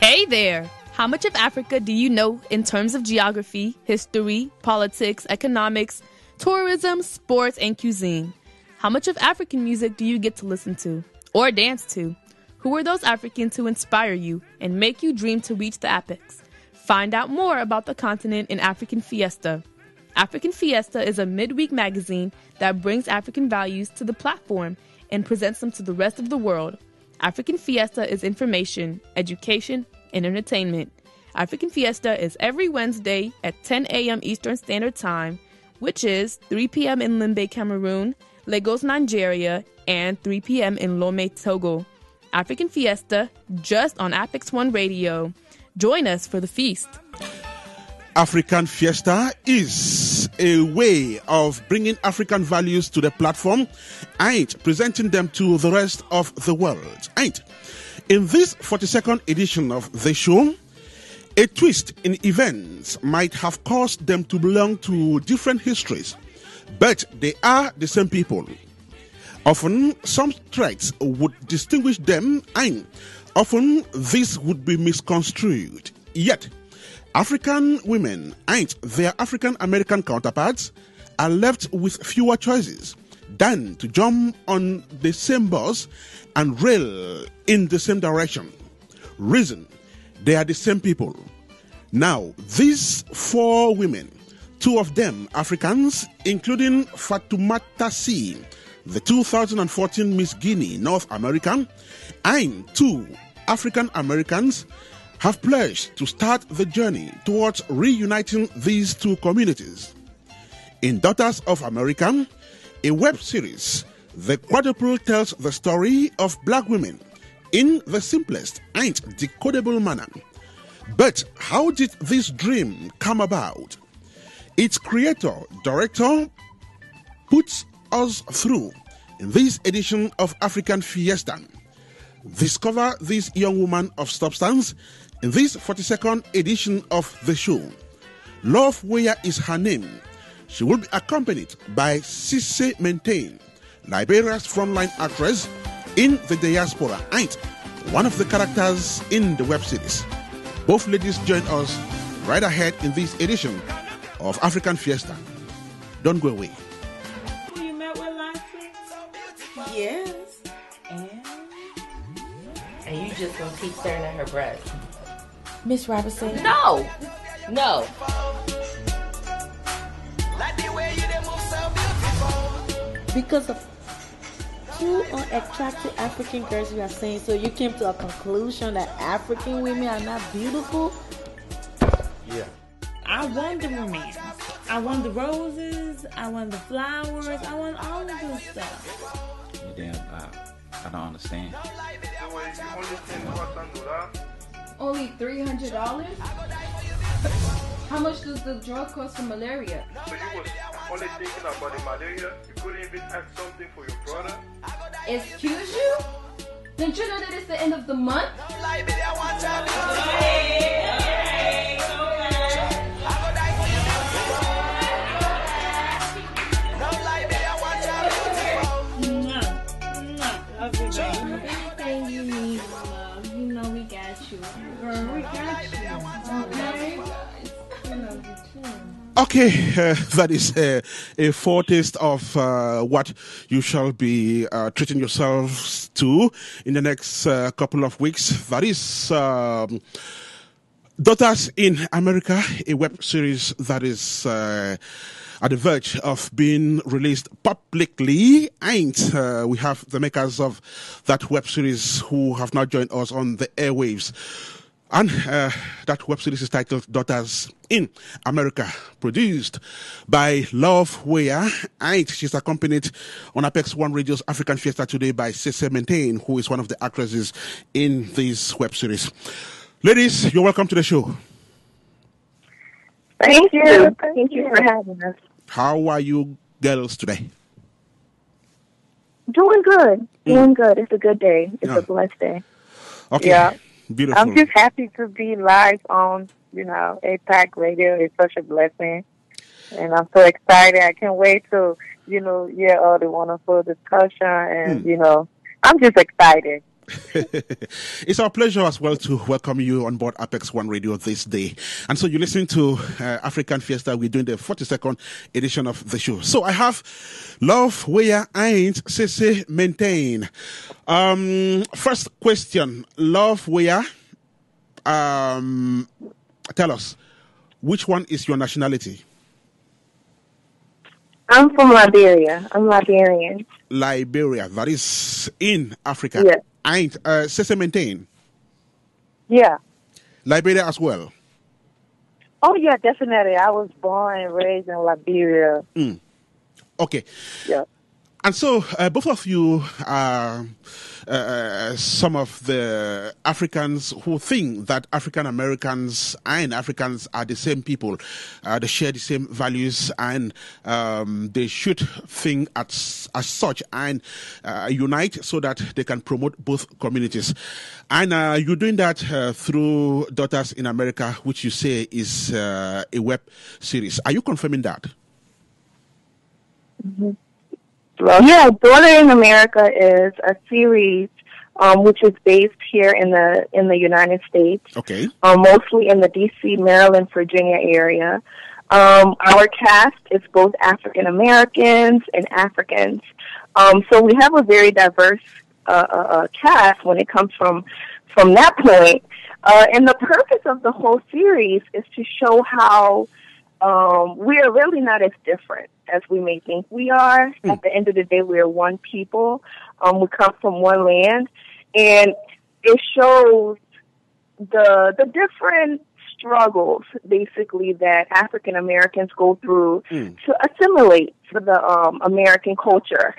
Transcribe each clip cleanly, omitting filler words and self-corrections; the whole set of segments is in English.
Hey there! How much of Africa do you know in terms of geography, history, politics, economics, tourism, sports, and cuisine? How much of African music do you get to listen to or dance to? Who are those Africans who inspire you and make you dream to reach the apex? Find out more about the continent in African Fiesta. African Fiesta is a midweek magazine that brings African values to the platform and presents them to the rest of the world. African Fiesta is information, education, and entertainment. African Fiesta is every Wednesday at 10 a.m. Eastern Standard Time, which is 3 p.m. in Limbe, Cameroon, Lagos, Nigeria, and 3 p.m. in Lomé, Togo. African Fiesta, just on APEX1RADIO. Join us for the feast. African Fiesta is a way of bringing African values to the platform and presenting them to the rest of the world. And in this 42nd edition of the show, a twist in events might have caused them to belong to different histories, but they are the same people. Often, some traits would distinguish them, and often this would be misconstrued. Yet, African women and their African American counterparts are left with fewer choices than to jump on the same bus and rail in the same direction. Reason, they are the same people. Now, these four women, two of them Africans, including Fatoumata C, the 2014 Miss Guinea North American, and two African Americans, have pledged to start the journey towards reuniting these two communities. In Daughters of America, a web series, the quadruple tells the story of black women in the simplest and decodable manner. But how did this dream come about? Its creator, director, puts us through in this edition of African Fiesta. Discover this young woman of substance in this 42nd edition of the show. Love Weya is her name. She will be accompanied by Cisse Maintain, Liberia's frontline actress in the diaspora and one of the characters in the web series. Both ladies join us right ahead in this edition of African Fiesta. Don't go away. Who you met with last week? Yes. And you just gonna keep staring at her breast. Miss Robertson? No! No. Because of two unattractive African girls you are saying, so you came to a conclusion that African women are not beautiful? Yeah. I want the romance. I want the roses. I want the flowers. I want all of this stuff. Damn, I don't understand. Only $300? How much does the drug cost for malaria? So you was only thinking about the malaria? You couldn't even ask something for your brother? Excuse you? Don't you know that it's the end of the month? Anything you need, love, you know we got you. Girl, we got you. Okay? We love you too. Okay, that is a foretaste of what you shall be treating yourselves to in the next couple of weeks. That is Daughters in America, a web series that is at the verge of being released publicly. And we have the makers of that web series who have now joined us on the airwaves. And that web series is titled Daughters in America, produced by Love Weya, and she's accompanied on APEX1RADIO's African Fiesta today by Cisse Maintain, who is one of the actresses in this web series. Ladies, you're welcome to the show. Thank you. Thank you for having us. How are you girls today? Doing good. Doing good. It's a good day. It's a blessed day. Okay. Yeah. Beautiful. I'm just happy to be live on, APAC Radio. It's such a blessing. And I'm so excited. I can't wait to, hear all the wonderful discussion. And, I'm just excited. It's our pleasure as well to welcome you on board Apex One Radio this day. And so you're listening to African Fiesta. We're doing the 42nd edition of the show. So I have Love Where Ain't Sese Maintain. First question, Love Where, tell us, which one is your nationality? I'm from Liberia. I'm Liberian. Liberia, that is in Africa. Yeah. Ain't Sese Maintain. Yeah. Liberia as well. Oh, yeah, definitely. I was born and raised in Liberia. Okay. Yeah. And so, both of you are some of the Africans who think that African Americans and Africans are the same people. They share the same values, and they should think as such and unite so that they can promote both communities. And you're doing that through Daughters in America, which you say is a web series. Are you confirming that? Mm-hmm. Well, yeah, Daughter in America is a series which is based here in the United States. Okay. Mostly in the D.C., Maryland, Virginia area. Our cast is both African Americans and Africans. So we have a very diverse cast when it comes from that point. And the purpose of the whole series is to show how we are really not as different as we may think we are. At the end of the day, we are one people. We come from one land. And it shows the different struggles, basically, that African Americans go through to assimilate to the American culture.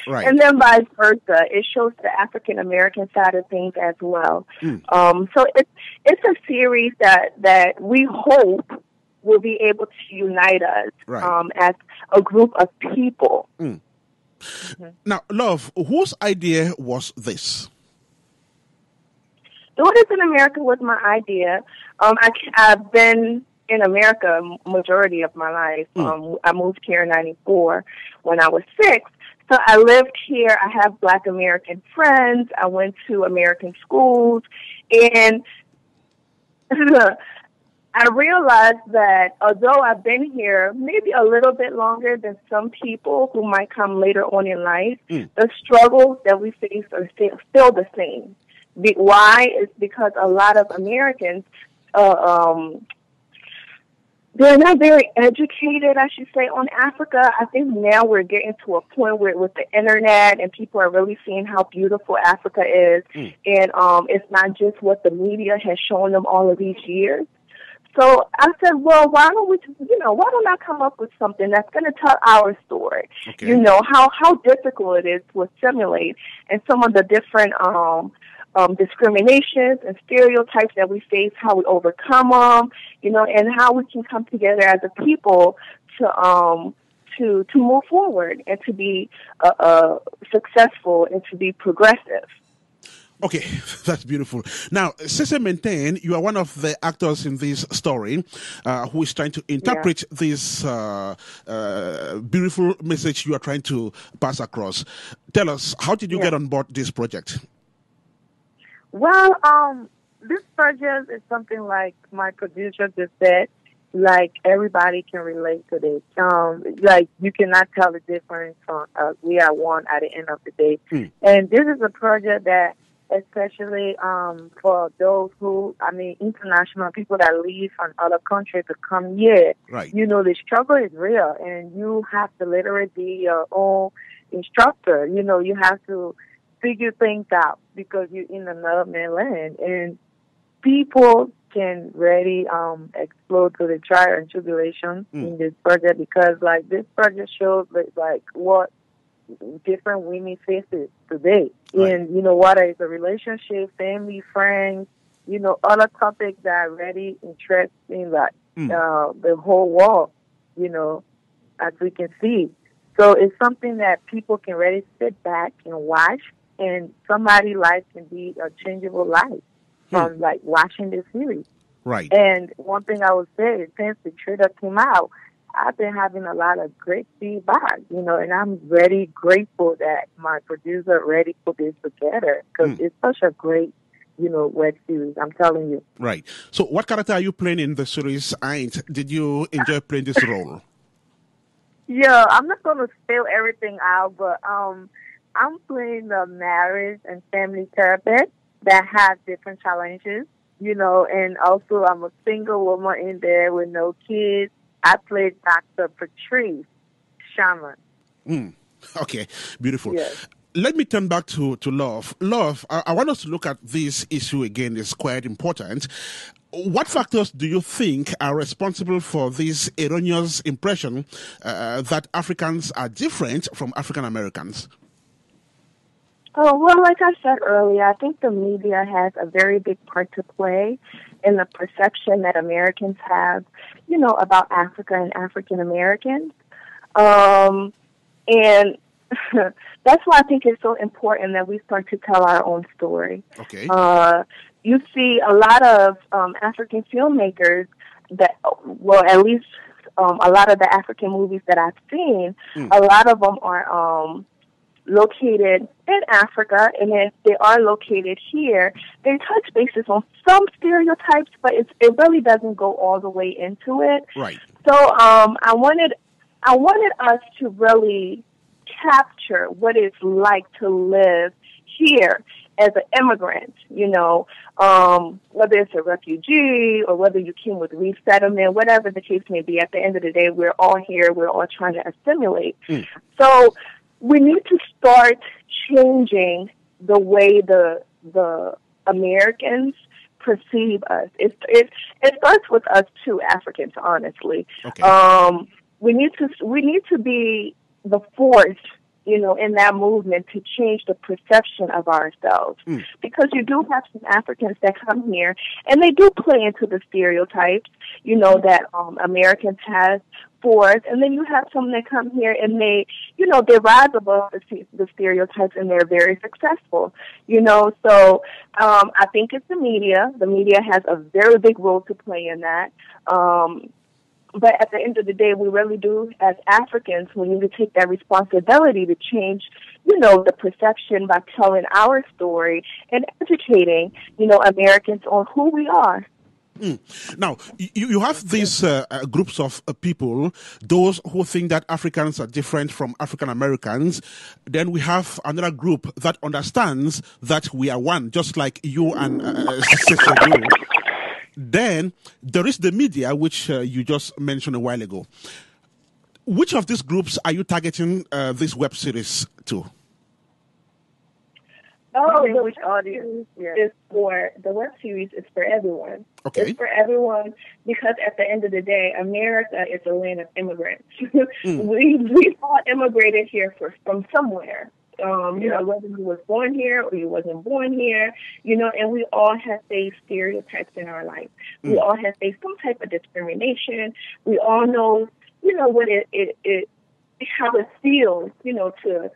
Right. And then vice versa. It shows the African American side of things as well. So it's a series that we hope will be able to unite us as a group of people. Now, Love, whose idea was this? Daughters in America was my idea. I've been in America majority of my life. I moved here in 94 when I was 6. So I lived here. I have Black American friends. I went to American schools. And I realized that although I've been here maybe a little bit longer than some people who might come later on in life, the struggles that we face are still the same. Why? Is because a lot of Americans, they're not very educated, I should say, on Africa. I think now we're getting to a point where with the internet and people are really seeing how beautiful Africa is. And it's not just what the media has shown them all of these years. So I said, well, why don't I come up with something that's going to tell our story? Okay. You know, how difficult it is to assimilate and some of the different discriminations and stereotypes that we face, how we overcome them, you know, and how we can come together as a people to move forward and to be successul and to be progressive. Okay, that's beautiful. Now, Sese Maintain, you are one of the actors in this story who is trying to interpret this beautiful message you are trying to pass across. Tell us, how did you get on board this project? Well, this project is something like my producer just said, like everybody can relate to this. Like you cannot tell the difference from we are one at the end of the day. And this is a project that especially for those who, international people that leave from other countries to come here. Right. You know, the struggle is real, and you have to literally be your own instructor. You know, you have to figure things out because you're in another man's land, and people can really explode through the trial and tribulation in this project because, like, this project shows like what different women faces today. Right. And, you know, whether it's a relationship, family, friends, you know, other topics that are really interesting, like the whole world, you know, as we can see. So it's something that people can really sit back and watch, and somebody's life can be a changeable life from, like, watching this series. Right. And one thing I would say is since the trailer came out, I've been having a lot of great feedback, and I'm very grateful that my producer ready put this together because it's such a great, web series. I'm telling you. Right. So what character are you playing in the series? And did you enjoy playing this role? Yeah, I'm not going to spell everything out, but I'm playing the marriage and family therapist that has different challenges, and also I'm a single woman in there with no kids. I played Dr. Patrice Shaman. Okay, beautiful. Yes. Let me turn back to Love. Love, I want us to look at this issue again. It's quite important. What factors do you think are responsible for this erroneous impression that Africans are different from African Americans? Oh, well, like I said earlier, I think the media has a very big part to play in the perception that Americans have, about Africa and African Americans. And that's why I think it's so important that we start to tell our own story. Okay. You see a lot of African filmmakers that, well, at least a lot of the African movies that I've seen, a lot of them are located in Africa, and if they are located here, they touch bases on some stereotypes, but it really doesn't go all the way into it. Right. So I wanted us to really capture what it's like to live here as an immigrant, whether it's a refugee or whether you came with resettlement, whatever the case may be. At the end of the day, we're all here. We're all trying to assimilate. So we need to start changing the way the Americans perceive us. It starts with us too, Africans, honestly. Okay. We need to be the force, in that movement to change the perception of ourselves. Because you do have some Africans that come here and they do play into the stereotypes, that Americans have for us. And then you have some that come here and they rise above the stereotypes and they're very successful, So I think it's the media. The media has a very big role to play in that. But at the end of the day, we really do, as Africans, we need to take that responsibility to change, the perception by telling our story and educating, Americans on who we are. Now, you have these groups of people, those who think that Africans are different from African Americans. Then we have another group that understands that we are one, just like you and Sister do. Then there is the media, which you just mentioned a while ago. Which of these groups are you targeting this web series to? Which audience is for the web series is for everyone. Okay. It's for everyone because at the end of the day, America is a land of immigrants. We all immigrated here from somewhere. Whether you was born here or you wasn't born here, and we all have faced stereotypes in our life. We all have faced some type of discrimination. We all know, what how it feels, to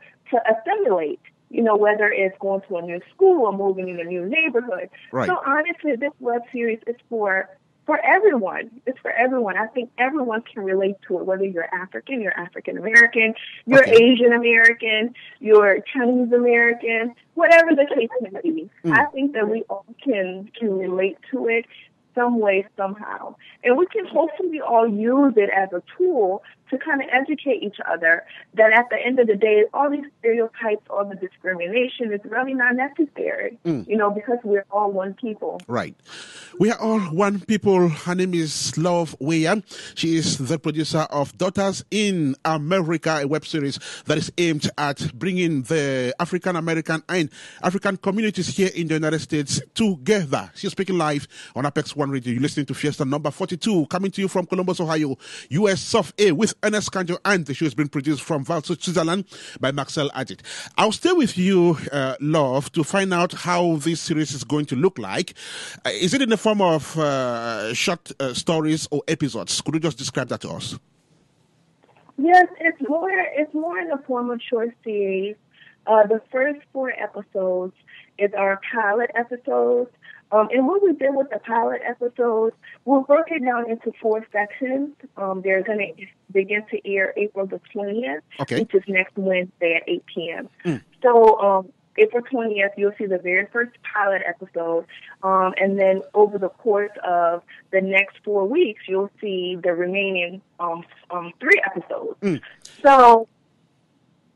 assimilate, whether it's going to a new school or moving in a new neighborhood. Right. So honestly, this web series is for everyone. It's for everyone. I think everyone can relate to it, whether you're African, you're African American, you're Asian American, you're Chinese American, whatever the case may be. I think that we all can relate to it some way, somehow. And we can hopefully all use it as a tool to kind of educate each other that at the end of the day, all these stereotypes, all the discrimination is really not necessary, because we're all one people. Right. We are all one people. Her name is Love Weah. She is the producer of Daughters in America, a web series that is aimed at bringing the African American and African communities here in the United States together. She's speaking live on APEX1RADIO. You're listening to Fiesta number 42, coming to you from Columbus, Ohio, US Soft A with Ernest Kanjo, and the show has been produced from Valso, Switzerland by Maxwell Adjit. I'll stay with you, Love, to find out how this series is going to look like. Is it in the form of short stories or episodes? Could you just describe that to us? Yes, it's more in the form of short series. The first 4 episodes is our pilot episodes. And what we did with the pilot episodes, we'll break it down into 4 sections. They're going to begin to air April the 20th, which is next Wednesday at 8 p.m. So April 20th, you'll see the very first pilot episode. And then over the course of the next 4 weeks, you'll see the remaining 3 episodes. So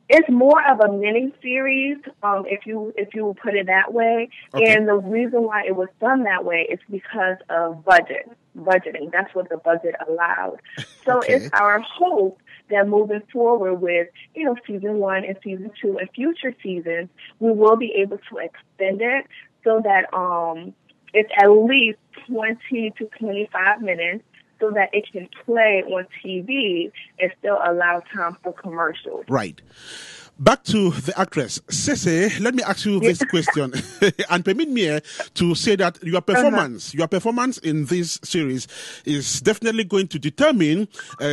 it's more of a mini series, if you will put it that way. And the reason why it was done that way is because of budgeting. That's what the budget allowed. So it's our hope that moving forward with, season 1 and season 2 and future seasons, we will be able to extend it so that it's at least 20 to 25 minutes, so that it can play on TV and still allow time for commercials. Right. Back to the actress. Cece, let me ask you this question. And permit me to say that your performance in this series is definitely going to determine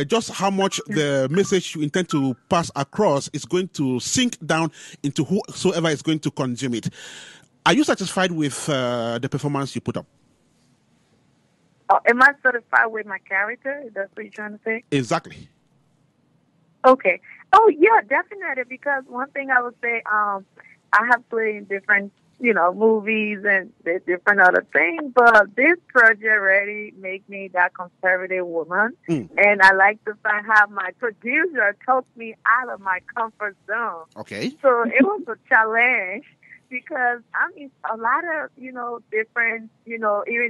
just how much the message you intend to pass across is going to sink down into whosoever is going to consume it. Are you satisfied with the performance you put up? Am I satisfied with my character? Is that what you're trying to say? Exactly. Okay. Oh, yeah, definitely. Because one thing I would say, I have played in different, movies and different other things, but this project really made me that conservative woman. And I like to find how my producer took me out of my comfort zone. Okay. So it was a challenge. Because a lot of, different, even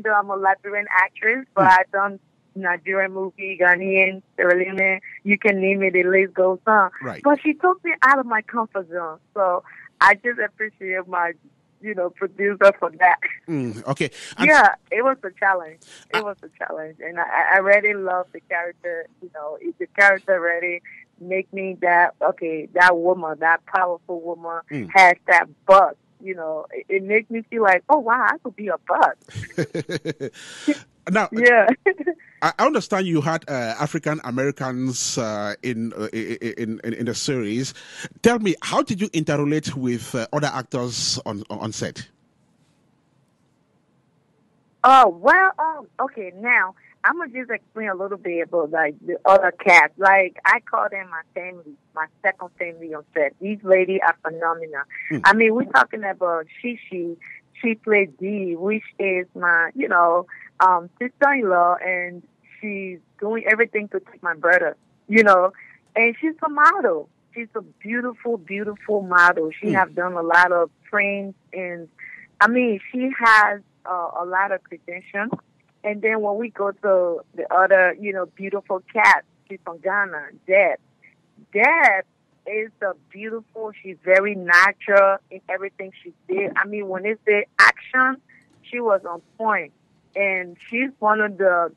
though I'm a Liberian actress, but I've done Nigerian movie, Ghanaian, Sierra Leone, you can name it, the list goes on. Right. But she took me out of my comfort zone. So I just appreciate my, producer for that. Okay. And it was a challenge. It was a challenge. And I really love the character. If the character really make me that woman, that powerful woman has that buzz. It makes me feel like, oh, wow, I could be a buzz. Now, I understand you had African Americans in the series. Tell me, how did you interrelate with other actors on set? Oh, well, okay, now, I'm going to just explain a little bit about, the other cast. I call them my family, my second family on set. These ladies are phenomenal. We're talking about Shishi. She played Dee, which is my, sister-in-law, and she's doing everything to take my brother, and she's a model. She's a beautiful, beautiful model. She have done a lot of trains, and, she has a lot of credentials. And then when we go to the other, beautiful cat, she's from Ghana, Deb. Deb is beautiful. She's very natural in everything she did. When it's the action, she was on point. And she's one of the,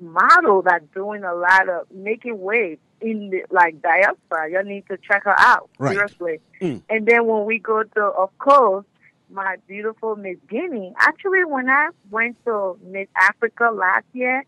models that's doing a lot of making waves in the, diaspora. You need to check her out, seriously. And then when we go to, of course, my beautiful Miss Guinea. Actually, when I went to Miss Africa last year,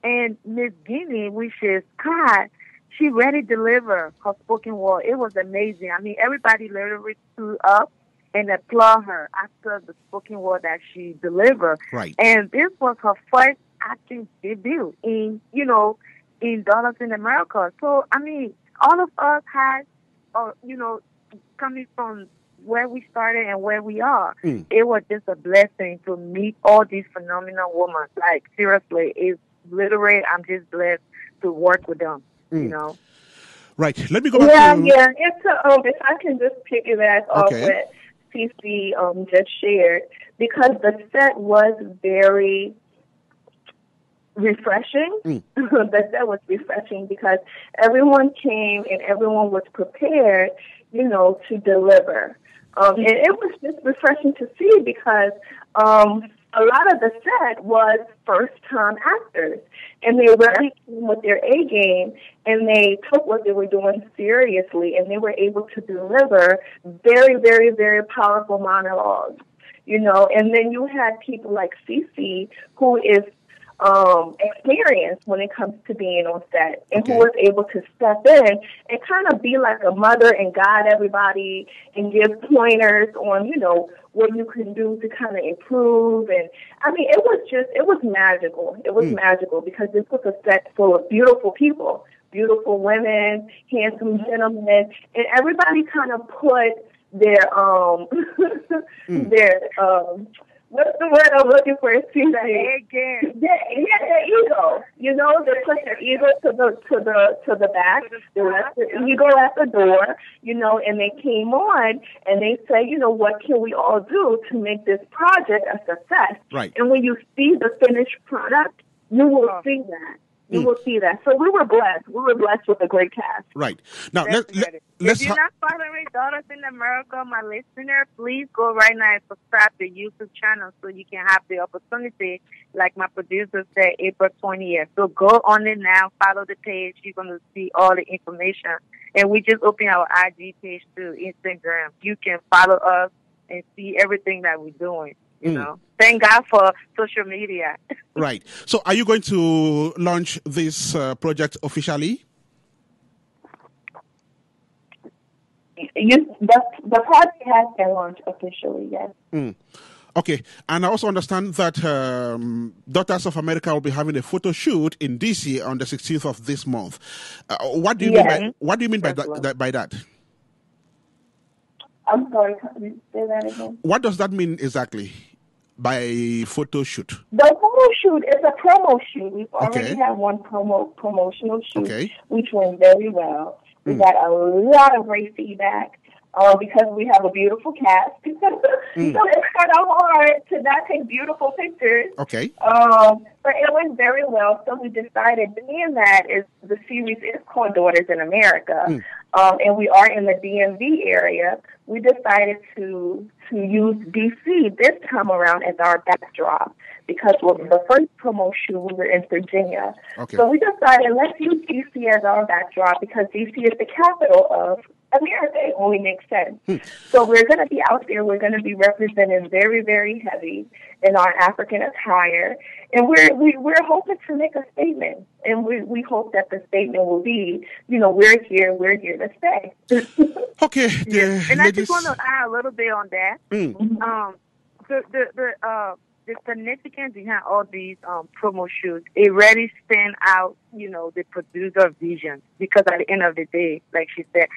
and Miss Guinea, which is Kai, she really delivered her spoken word. It was amazing. Everybody literally stood up and applaud her after the spoken word that she delivered. Right. And this was her first acting debut in Dollars in America. So, all of us had, coming from where we started and where we are. It was just a blessing to meet all these phenomenal women. Seriously, it's literally, I'm just blessed to work with them, Right. Let me go back to... Yeah. If I can just piggyback off what CC just shared, because the set was very refreshing. The set was refreshing because everyone came and everyone was prepared, to deliver. And it was just refreshing to see because a lot of the set was first-time actors, and they really came with their A game, and they took what they were doing seriously, and they were able to deliver very, very, very powerful monologues, And then you had people like Cece, who is experience when it comes to being on set, and who was able to step in and kind of be like a mother and guide everybody and give pointers on, you know, what you can do to kind of improve. And I mean, it was magical. It was magical because this was a set full of beautiful people, beautiful women, handsome gentlemen, and everybody kind of put their what's the word I'm looking for? It seems like their ego. You know, they put their ego to the back. They left their ego at the door. You know, and they came on and they say, you know, what can we all do to make this project a success? Right. And when you see the finished product, you will see that. You will see that. So we were blessed. We were blessed with a great cast. Right. Now, let's if you're not following Daughters in America, my listener, please go right now and subscribe to YouTube channel so you can have the opportunity, like my producer said, April 20th. So go on it now, follow the page. You're going to see all the information. And we just opened our IG page to Instagram. You can follow us and see everything that we're doing. You know, thank God for social media. Right. So, are you going to launch this project officially? The project has been launched officially, yes. Okay. And I also understand that Daughters of America will be having a photo shoot in DC on the 16th of this month. What do you mean by that? I'm sorry, can you say that again? What does that mean exactly by photo shoot? The photo shoot is a promo shoot. We've already had one promotional shoot, which went very well. We got a lot of great feedback because we have a beautiful cast. So it's kind of hard to not take beautiful pictures. Okay. But it went very well. So we decided, being that the series is called Daughters in America, and we are in the DMV area, we decided to use DC this time around as our backdrop because the first promo shoot we were in Virginia. Okay. So we decided, let's use DC as our backdrop because DC is the capital of America. It only makes sense. So we're going to be out there. We're going to be represented very, very heavy in our African attire. And we're hoping to make a statement. And we hope that the statement will be, you know, we're here to stay. Okay. And I just want to add a little bit on that. The significance behind all these promo shoots, it really stand out, you know, the producer vision. Because at the end of the day, like she said,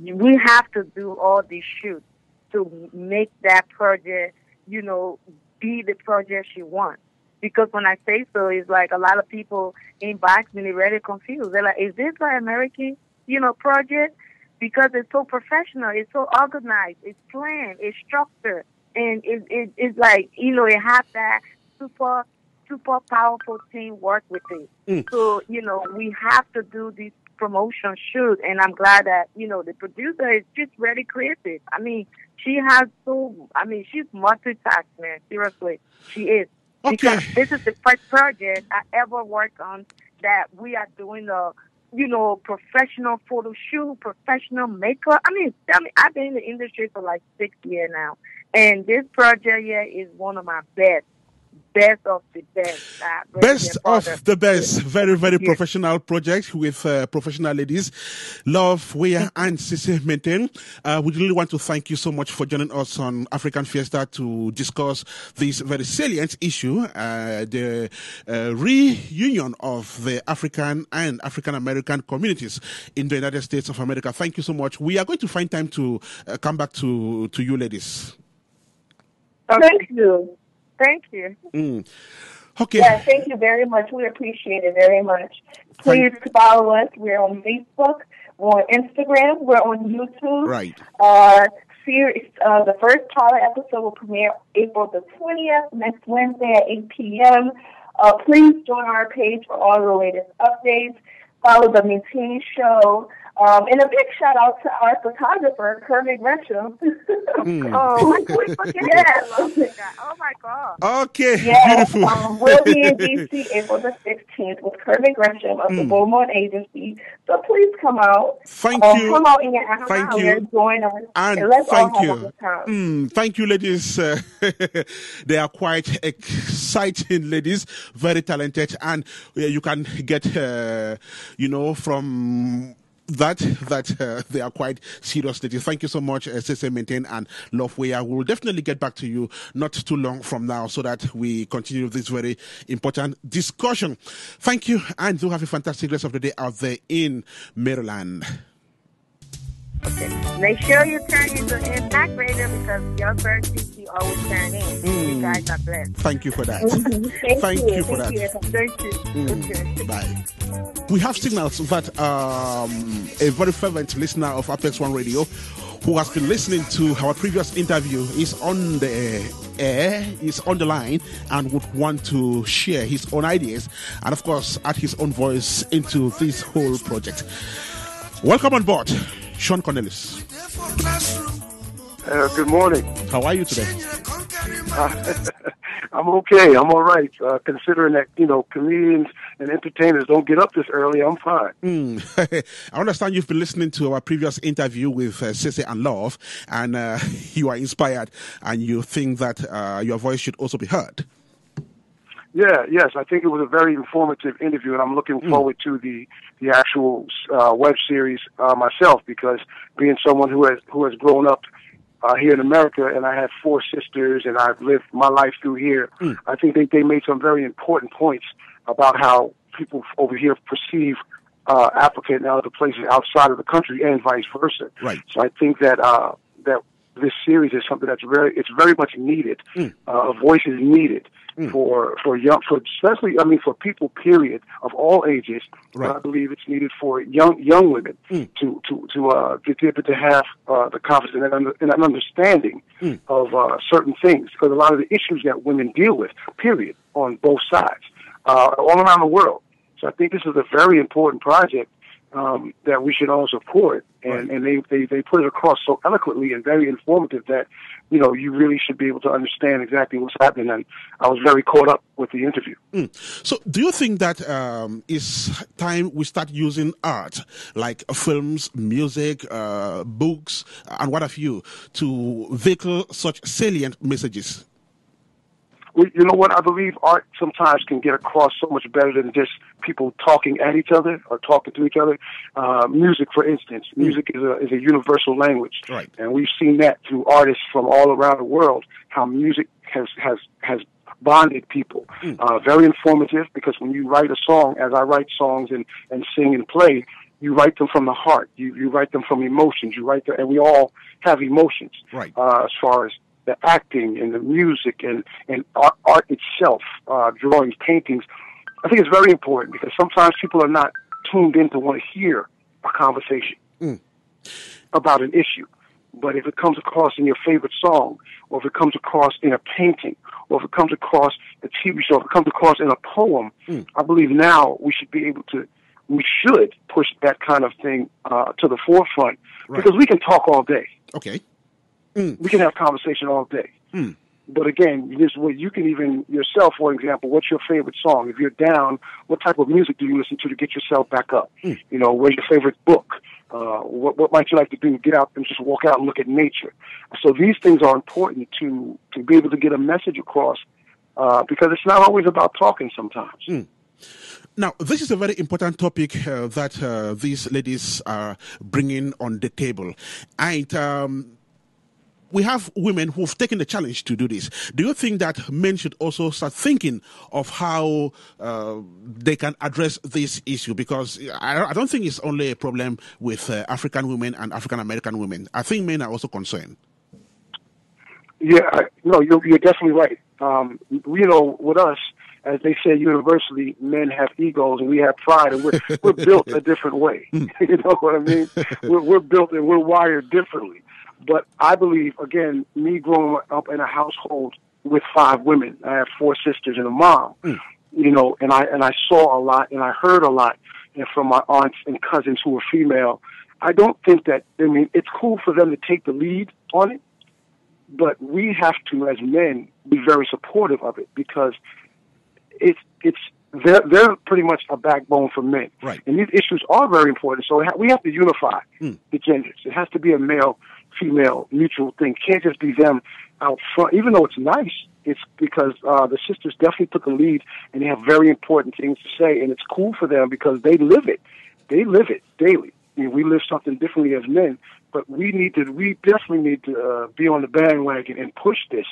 we have to do all these shoots to make that project, you know, be the project she wants. Because when I say so, it's like a lot of people inbox me, they're really confused. They're like, is this an American, you know, project? Because it's so professional, it's so organized, it's planned, it's structured. And it's like, you know, it has that super powerful team work with it. So, you know, we have to do this promotion shoot. And I'm glad that, you know, the producer is just really creative. I mean, she's multitask, man. Seriously, she is. Okay. Because this is the first project I ever worked on that we are doing a, you know, professional photo shoot, professional makeup. I mean, tell me, I've been in the industry for like 6 years now. And this project here is one of my best of the best. Best of the best. Very, very professional project with professional ladies. Love, Weya, and Sissy Maintain. We really want to thank you so much for joining us on African Fiesta to discuss this very salient issue, the reunion of the African and African American communities in the United States of America. Thank you so much. We are going to find time to come back to you ladies. Thank you. Thank you. Okay. Yeah, thank you very much. We appreciate it very much. Please follow us. We're on Facebook. We're on Instagram. We're on YouTube. Right. Series, the first pilot episode will premiere April the 20th, next Wednesday at 8 p.m. Please join our page for all the latest updates. Follow the Maintain Show And a big shout out to our photographer, Kermit Gresham. Oh, yes. Oh my God. Okay, Yes, beautiful. we'll be in DC April the 16th with Kermit Gresham of the Beaumont Agency. So please come out. Thank you. Come out in your Thank atmosphere, you. join us, And let's all thank have you. a good time. Thank you, ladies. They are quite exciting ladies, very talented, and you can get, from that they are quite serious ladies. Thank you so much, Sese Maintain and Love Way. I will definitely get back to you not too long from now so that we continue this very important discussion. Thank you, and do have a fantastic rest of the day out there in Maryland. Okay. Make sure you turn into Impact Radio because your bird CC always turn in. You guys are blessed. Thank you for that. Thank you for that. Thank you. Okay. Bye. We have signals that a very fervent listener of APEX1 Radio who has been listening to our previous interview is on the air, is on the line, and would want to share his own ideas and, of course, add his own voice into this whole project. Welcome on board, Sean Cornelis. Good morning. How are you today? I'm okay. I'm all right. Considering that, comedians and entertainers don't get up this early, I'm fine. I understand you've been listening to our previous interview with Sese and Love, and you are inspired, and you think that your voice should also be heard. Yes. I think it was a very informative interview, and I'm looking forward to the actual web series myself, because being someone who has grown up here in America, and I have 4 sisters, and I've lived my life through here. I think they made some very important points about how people over here perceive Africa and other places outside of the country, and vice versa. Right. So I think that that this series is something that's very much needed. A voice is needed for especially for people, period, of all ages. Right. But I believe it's needed for young women to be able to have the confidence and an understanding of certain things, because a lot of the issues that women deal with, period, on both sides, all around the world. So I think this is a very important project that we should all support, and they put it across so eloquently and very informative that you really should be able to understand exactly what's happening. And I was very caught up with the interview. So, do you think that it's time we start using art like films, music, books, and what have you, to vehicle such salient messages? Well, you know what? I believe art sometimes can get across so much better than just people talking at each other or talking to each other. Music, for instance, music is a universal language, right? And we've seen that through artists from all around the world. How music has bonded people. Very informative, because when you write a song, as I write songs and sing and play, you write them from the heart. You write them from emotions. You write them, and we all have emotions, right? As far as the acting and the music and art itself, drawings, paintings. I think it's very important, because sometimes people are not tuned in to want to hear a conversation about an issue. But if it comes across in your favorite song, or if it comes across in a painting, or if it comes across a TV show, if it comes across in a poem, I believe now we should push that kind of thing to the forefront, because we can talk all day. Okay. We can have conversation all day. But again, you can even yourself, for example, what's your favorite song? If you're down, what type of music do you listen to get yourself back up? Where's your favorite book? What might you like to do? Get out and just walk out and look at nature. So these things are important to be able to get a message across, because it's not always about talking sometimes. Now, this is a very important topic that these ladies are bringing on the table. And we have women who've taken the challenge to do this. Do you think that men should also start thinking of how they can address this issue? Because I don't think it's only a problem with African women and African American women. I think men are also concerned. Yeah, no, you're definitely right. With us, as they say universally, men have egos and we have pride, and we're built a different way. You know what I mean? We're built and we're wired differently. But I believe, again, me growing up in a household with 5 women, I have 4 sisters and a mom, and I saw a lot and I heard a lot, and from my aunts and cousins who were female, I don't think that, I mean, it's cool for them to take the lead on it, but we have to, as men, be very supportive of it because they're pretty much a backbone for men. Right. And these issues are very important. So we have to unify the genders. It has to be a male-female mutual thing. It can't just be them out front. Even though it's nice, it's because the sisters definitely took a lead and they have very important things to say. And it's cool for them because they live it. They live it daily. I mean, we live something differently as men, but we definitely need to be on the bandwagon and push this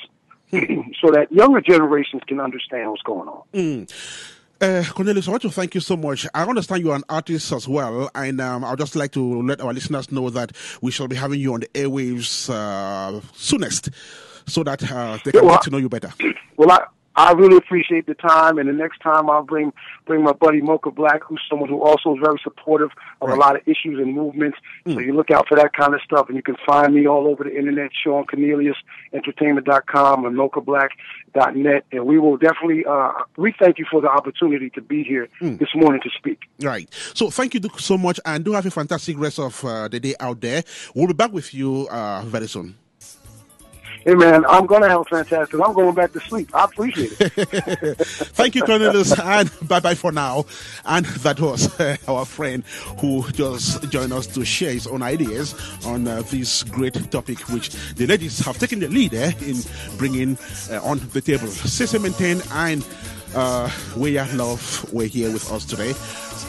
so that younger generations can understand what's going on. Cornelius, I want to thank you so much. I understand you're an artist as well, and I'd just like to let our listeners know that we shall be having you on the airwaves soonest so that they can get to know you better. Well, I really appreciate the time, and the next time I'll bring my buddy Mocha Black, who's someone who also is very supportive of a lot of issues and movements. So you look out for that kind of stuff, and you can find me all over the internet, SeanCorneliusEntertainment.com and MochaBlack.net, and we will definitely we thank you for the opportunity to be here this morning to speak. Right. So thank you so much, and do have a fantastic rest of the day out there. We'll be back with you very soon. Hey, man, I'm going to have a fantastic. I'm going back to sleep. I appreciate it. Thank you, Cornelius, and bye-bye for now. And that was our friend who just joined us to share his own ideas on this great topic, which the ladies have taken the lead in bringing on the table. Cece Maintain and Weya Love were here with us today.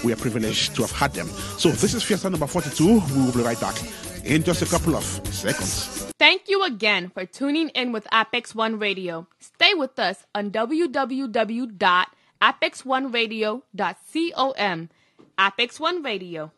We are privileged to have had them. So this is Fiesta number 42. We will be right back in just a couple of seconds. Thank you again for tuning in with Apex One Radio. Stay with us on www.apex1radio.com. Apex One Radio,